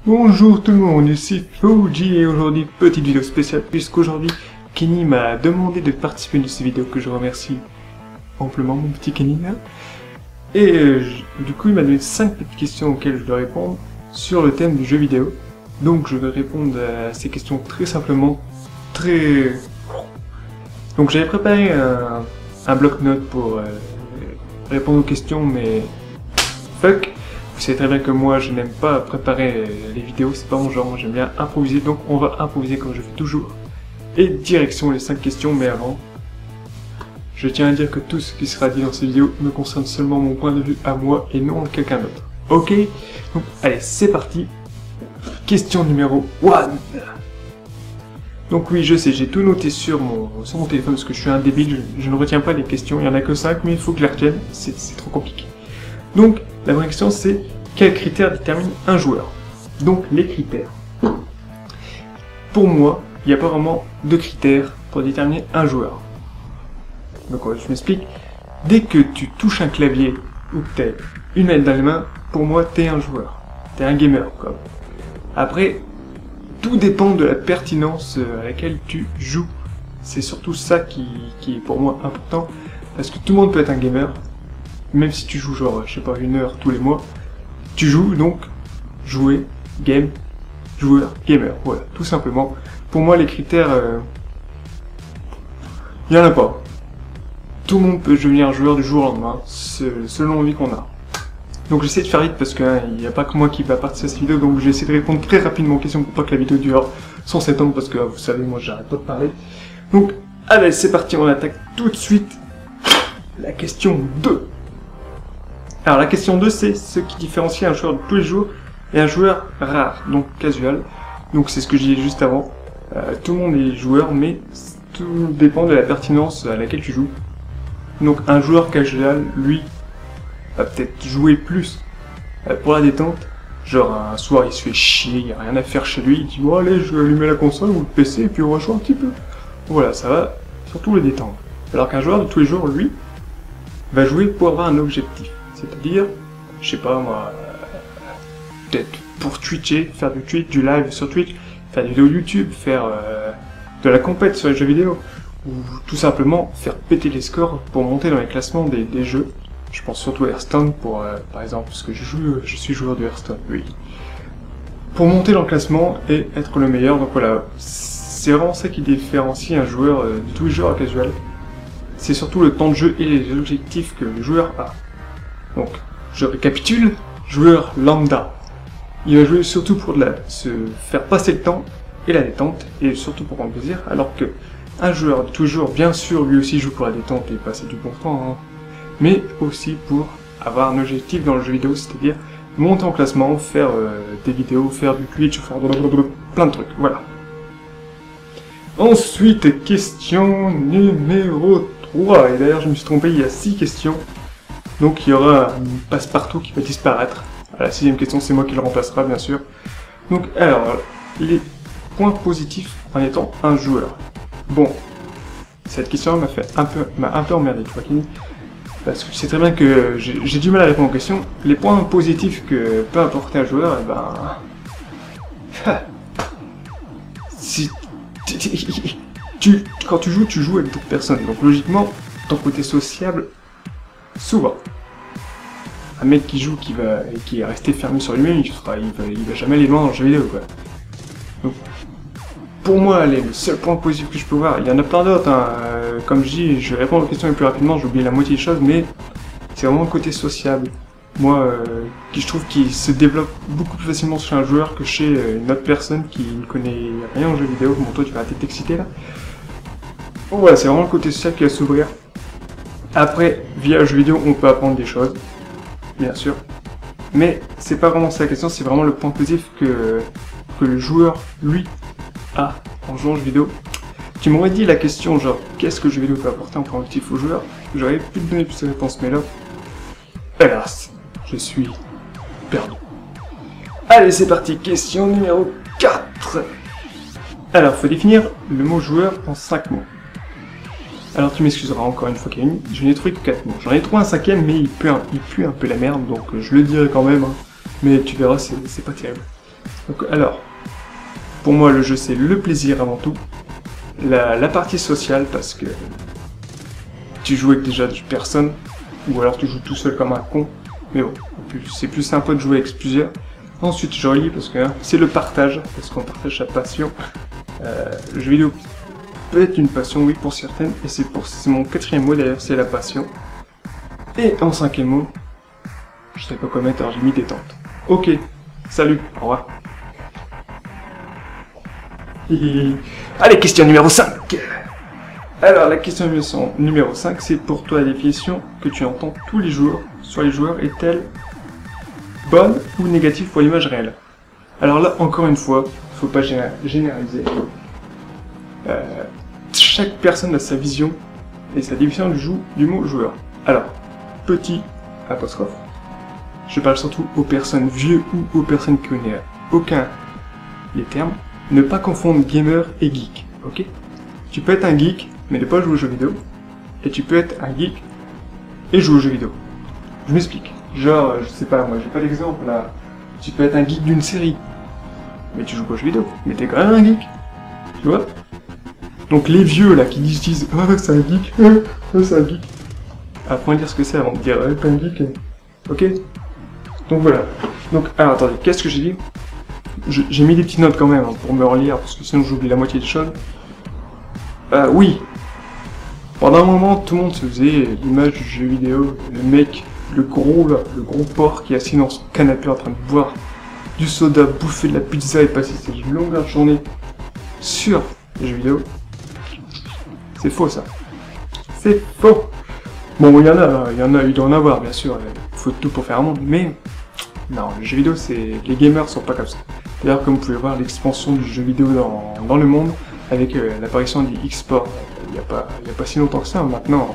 Bonjour tout le monde, ici Fuji et aujourd'hui petite vidéo spéciale puisqu'aujourd'hui Kenny m'a demandé de participer à cette vidéo que je remercie amplement mon petit Kenny là. Et du coup il m'a donné 5 petites questions auxquelles je dois répondre sur le thème du jeu vidéo. Donc je vais répondre à ces questions très simplement, Donc j'avais préparé un bloc-notes pour répondre aux questions mais fuck. Vous savez très bien que moi je n'aime pas préparer les vidéos, c'est pas mon genre, j'aime bien improviser, donc on va improviser comme je fais toujours. Et direction les 5 questions, mais avant, je tiens à dire que tout ce qui sera dit dans cette vidéo me concerne seulement mon point de vue à moi et non à quelqu'un d'autre. Ok? Donc allez, c'est parti. Question numéro 1. Donc oui, je sais, j'ai tout noté sur mon téléphone parce que je suis un débile, je ne retiens pas les questions, il y en a que 5, mais il faut que je les retienne, c'est trop compliqué. Donc, la vraie question c'est, quels critères déterminent un joueur? Donc, les critères. Pour moi, il n'y a pas vraiment de critères pour déterminer un joueur. Donc, je m'explique. Dès que tu touches un clavier ou que tu as une manette dans les mains, pour moi, tu es un joueur. Tu es un gamer, quoi. Après, tout dépend de la pertinence à laquelle tu joues. C'est surtout ça qui est pour moi important, parce que tout le monde peut être un gamer. Même si tu joues genre, je sais pas, 1 heure tous les mois, tu joues donc jouer, game, joueur, gamer, voilà, tout simplement. Pour moi, les critères, il y en a pas. Tout le monde peut devenir joueur du jour au lendemain, selon l'envie qu'on a. Donc j'essaie de faire vite parce que il n'y a pas que moi qui va participer à cette vidéo, donc j'essaie de répondre très rapidement aux questions pour pas que la vidéo dure 107 ans, parce que vous savez, moi j'arrête pas de parler. Donc, allez, c'est parti, on attaque tout de suite la question 2. Alors la question 2, c'est ce qui différencie un joueur de tous les jours et un joueur rare, donc casual. Donc c'est ce que je disais juste avant. Tout le monde est joueur, mais tout dépend de la pertinence à laquelle tu joues. Donc un joueur casual, lui, va peut-être jouer plus pour la détente. Genre un soir il se fait chier, il n'y a rien à faire chez lui, il dit bon allez je vais allumer la console ou le PC et puis on va jouer un petit peu. Voilà, ça va surtout le détendre. Alors qu'un joueur de tous les jours, lui, va jouer pour avoir un objectif. C'est-à-dire, je sais pas moi, peut-être pour Twitcher, faire du Twitch, du live sur Twitch, faire des vidéos YouTube, faire de la compète sur les jeux vidéo, ou tout simplement faire péter les scores pour monter dans les classements des jeux. Je pense surtout à Hearthstone pour, par exemple, parce que je suis joueur de Hearthstone, oui. Pour monter dans le classement et être le meilleur, donc voilà, c'est vraiment ça qui différencie un joueur de tous les joueurs casual. C'est surtout le temps de jeu et les objectifs que le joueur a. Donc, je récapitule, joueur lambda. Il va jouer surtout pour se faire passer le temps et la détente, et surtout pour prendre plaisir, alors que un joueur toujours, bien sûr, lui aussi joue pour la détente et passer du bon temps, hein, mais aussi pour avoir un objectif dans le jeu vidéo, c'est-à-dire monter en classement, faire des vidéos, faire du Twitch, faire plein de trucs, voilà. Ensuite, question numéro 3, et d'ailleurs je me suis trompé, il y a 6 questions. Donc il y aura un passe-partout qui va disparaître. À la 6e question, c'est moi qui le remplacera, bien sûr. Donc, alors, les points positifs en étant un joueur. Bon, cette question m'a un peu emmerdé, tu vois, Kenny. Parce que tu sais très bien que j'ai du mal à répondre aux questions. Les points positifs que peut apporter un joueur, eh ben... si... Quand tu joues avec d'autres personnes. Donc logiquement, ton côté sociable... Souvent. Un mec qui joue, qui est resté fermé sur lui-même, il va jamais aller loin dans le jeu vidéo, quoi. Donc, pour moi, le seul point positif que je peux voir, il y en a plein d'autres, hein. Comme je dis, je vais répondre aux questions les plus rapidement, j'ai oublié la moitié des choses, mais c'est vraiment le côté sociable. Moi, je trouve qu'il se développe beaucoup plus facilement chez un joueur que chez une autre personne qui ne connaît rien au jeu vidéo. Bon, toi, tu vas arrêter de t'exciter, là. Bon, voilà, c'est vraiment le côté social qui va s'ouvrir. Après, via le jeu vidéo, on peut apprendre des choses, bien sûr. Mais c'est pas vraiment ça la question, c'est vraiment le point positif que le joueur, lui, a en jouant au jeu vidéo. Tu m'aurais dit la question, genre, qu'est-ce que le jeu vidéo peut apporter en point positif au joueur? J'aurais pu te donner plus de réponses, mais là, hélas, je suis perdu. Allez, c'est parti, question numéro 4. Alors, faut définir le mot joueur en 5 mots. Alors tu m'excuseras encore une fois Kevin, je n'ai trouvé que 4 mots. J'en ai trouvé un 5e mais il pue un peu la merde, donc je le dirai quand même, hein. Mais tu verras, c'est pas terrible. Donc alors, pour moi le jeu c'est le plaisir avant tout, la partie sociale parce que tu joues avec déjà personne, ou alors tu joues tout seul comme un con, mais bon, c'est plus sympa de jouer avec plusieurs. Ensuite je relis parce que hein, c'est le partage, parce qu'on partage sa passion. Le jeu vidéo peut être une passion, oui, pour certaines, et c'est mon 4e mot d'ailleurs, c'est la passion. Et en 5e mot, je sais pas quoi mettre, alors j'ai mis détente. Ok, salut, au revoir. Allez, question numéro 5. Alors, la question numéro 5, c'est pour toi la définition que tu entends tous les jours sur les joueurs est-elle bonne ou négative pour l'image réelle? Alors là, encore une fois, faut pas généraliser. Chaque personne a sa vision et sa définition du mot joueur. Alors, petit apostrophe, je parle surtout aux personnes vieux ou aux personnes qui connaissent aucun les termes. Ne pas confondre gamer et geek, ok? Tu peux être un geek, mais ne pas jouer aux jeux vidéo, et tu peux être un geek et jouer aux jeux vidéo. Je m'explique. Genre, je sais pas, moi j'ai pas d'exemple là. Tu peux être un geek d'une série, mais tu joues pas aux jeux vidéo, mais t'es quand même un geek. Tu vois? Donc les vieux là qui disent « Ah, c'est un geek, c'est un geek », apprends à dire ce que c'est avant de dire « t'es un geek », ok? Donc voilà. Donc, alors attendez, qu'est-ce que j'ai dit? J'ai mis des petites notes quand même hein, pour me relire, parce que sinon j'oublie la moitié des choses. Oui. Pendant un moment, tout le monde se faisait l'image du jeu vidéo, le mec, le gros là, le gros porc qui est assis dans son canapé en train de boire du soda, bouffer de la pizza et passer ses longues journées sur les jeux vidéo. C'est faux ça. C'est faux. Bon, il y en a, il doit en avoir bien sûr, il faut tout pour faire un monde, mais non, les jeux vidéo, les gamers sont pas comme ça. D'ailleurs, comme vous pouvez voir, l'expansion du jeu vidéo dans le monde, avec l'apparition du e-sport, il n'y a pas si longtemps que ça, maintenant,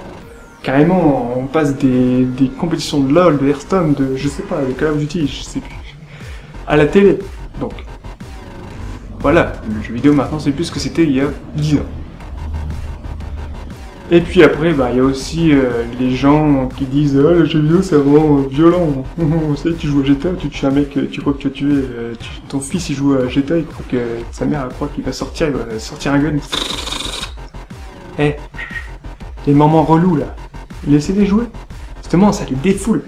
carrément, on passe des compétitions de LoL, de Hearthstone, de, je sais pas, de Call of Duty, je sais plus, à la télé. Donc, voilà, le jeu vidéo maintenant, c'est plus ce que c'était il y a 10 ans. Et puis après, bah, il y a aussi les gens qui disent « Ah, le jeu vidéo, c'est vraiment violent. Vous savez, tu joues à GTA, tu tues un mec, tu crois que tu as tué... ton fils, il joue à GTA, il croit que sa mère, elle croit qu'il va sortir, il va sortir un gun. Eh, les moments relous, là, laissez-les jouer. Justement, ça les défoule.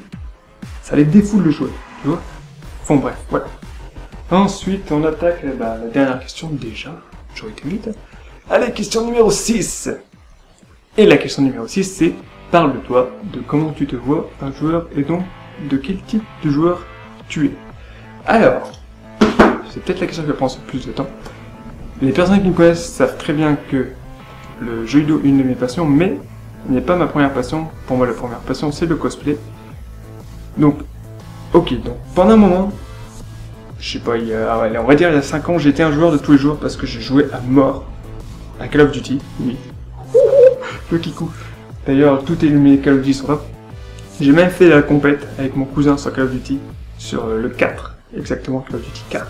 Ça les défoule de jouer, tu vois. Bon, bref, voilà. Ensuite, on attaque la dernière question, déjà. J'aurais été vite. Allez, question numéro 6. Et la question numéro 6, c'est « Parle de toi, de comment tu te vois un joueur et donc de quel type de joueur tu es. » Alors, c'est peut-être la question qui va prendre le plus de temps. Les personnes qui me connaissent savent très bien que le jeu vidéo est une de mes passions, mais ce n'est pas ma première passion. Pour moi, la première passion, c'est le cosplay. Donc, ok, donc pendant un moment, je sais pas, on va dire il y a 5 ans, j'étais un joueur de tous les jours parce que je jouais à mort à Call of Duty, oui. Le kikou. D'ailleurs, tout est mes Call of Duty sont là. J'ai même fait la compète avec mon cousin sur Call of Duty, sur le 4, exactement Call of Duty 4.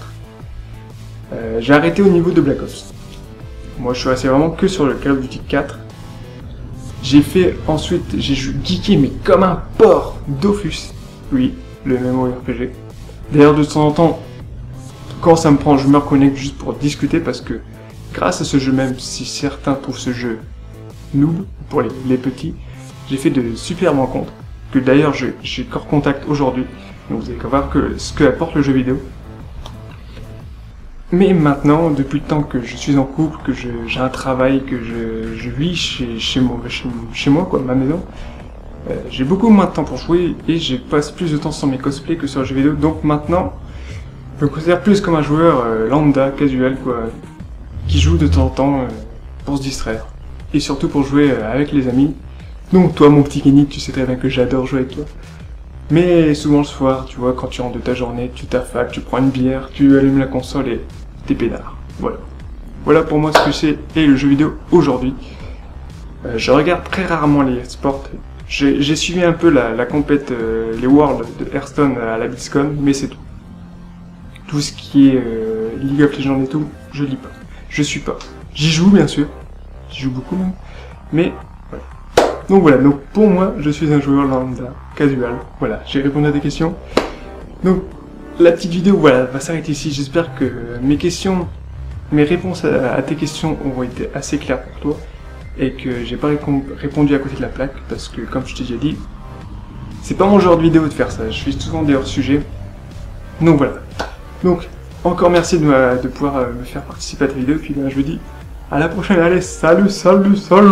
J'ai arrêté au niveau de Black Ops. Moi, je suis resté vraiment que sur le Call of Duty 4. J'ai fait ensuite, j'ai geeké mais comme un porc Dofus. Oui, le MMORPG. D'ailleurs, de temps en temps, quand ça me prend, je me reconnecte juste pour discuter parce que grâce à ce jeu, même si certains trouvent ce jeu noob pour les petits, j'ai fait de superbes rencontres, que d'ailleurs j'ai encore contact aujourd'hui, donc vous allez voir que ce que apporte le jeu vidéo. Mais maintenant, depuis le temps que je suis en couple, que j'ai un travail, que je vis chez moi quoi, ma maison, j'ai beaucoup moins de temps pour jouer et je passe plus de temps sur mes cosplays que sur le jeu vidéo, donc maintenant, je me considère plus comme un joueur lambda, casual quoi, qui joue de temps en temps pour se distraire. Et surtout pour jouer avec les amis. Donc toi mon petit Kenny, tu sais très bien que j'adore jouer avec toi. Mais souvent le soir, tu vois, quand tu rentres de ta journée, tu t'affales, tu prends une bière, tu allumes la console et t'es pédard. Voilà. Voilà pour moi ce que c'est et le jeu vidéo aujourd'hui. Je regarde très rarement les sports. J'ai suivi un peu la compète, les Worlds de Hearthstone à la BlizzCon, mais c'est tout. Tout ce qui est League of Legends et tout, je lis pas. Je suis pas. J'y joue bien sûr. J'y joue beaucoup même. Mais voilà. Donc voilà, donc pour moi, je suis un joueur lambda, casual. Voilà, j'ai répondu à tes questions. Donc, la petite vidéo, voilà, va s'arrêter ici. J'espère que mes réponses à tes questions ont été assez claires pour toi et que j'ai pas répondu à côté de la plaque parce que, comme je t'ai déjà dit, c'est pas mon genre de vidéo de faire ça. Je fais souvent des hors-sujets. Donc voilà. Donc, encore merci de pouvoir me faire participer à ta vidéo. Puis là, je vous dis à la prochaine. Allez, salut, salut, salut.